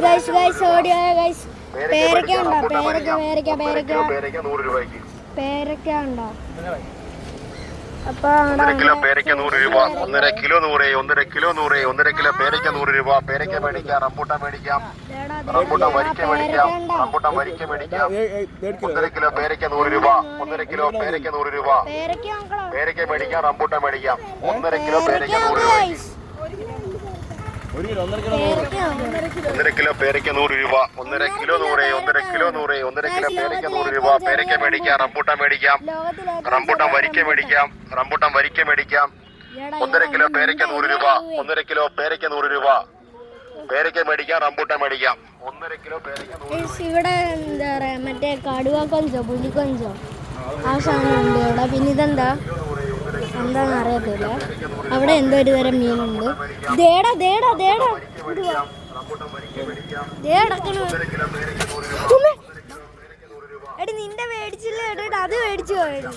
Guys ഓടിയോ guys. പേരക്ക ഉണ്ടോ? പേരക്ക ഉണ്ടോ? അപ്പൊ 1.5 കിലോ പേരയ്ക്ക 100 രൂപ. 1.5 കിലോ 100. 1.5 കിലോ 100. 1.5 കിലോ പേരയ്ക്ക 100 രൂപ. പേരയ്ക്ക മേടിക്കാം. റംബൂട്ടാൻ മേടിക്കാം. റംബൂട്ടാൻ വരിക്ക മേടിക്കാം. 1.5 കിലോ പേരയ്ക്ക 100 രൂപ. 1.5 കിലോ പേരയ്ക്ക 100 രൂപ. പേരയ്ക്ക മേടിക്കാം. റംബൂട്ടാൻ മേടിക്കാം. 1.5 കിലോ പേരയ്ക്ക 100 രൂപ. 1.5 കിലോ പേരയ്ക്ക 100 രൂപ. 1.5 കിലോ 100. 1.5 കിലോ 100. 1.5 കിലോ പേരയ്ക്ക 100 രൂപ. പേരയ്ക്ക മേടിക്കാം. റംബൂട്ടാൻ മേടിക്കാം. റംബൂട്ടാൻ വരിക്ക മേടിക്കാം. 1.5 കിലോ പേരയ്ക്ക 100 രൂപ. 1.5 കിലോ പേരയ്ക്ക 100 രൂപ. പേരയ്ക്ക മേടിക്കാം. റംബൂട്ടാൻ മേടിക്കാം. 1.5 കിലോ പേരയ്ക്ക 100 രൂപ. ഇവിടെ എന്താ പറയാ മറ്റേ കടുവ കൊഞ്ചോ പുലിക്കൊഞ്ചോ ആ സാധനം ഉണ്ട് ഇവിടെ. പിന്നെ ഇതെന്താ എന്താന്ന് അറിയത്തില്ല. അവിടെ എന്തോ ഒരു തരം മീനുണ്ട്. എടി നിന്റെ മേടിച്ചില്ല, അത് മേടിച്ചു പോയത്.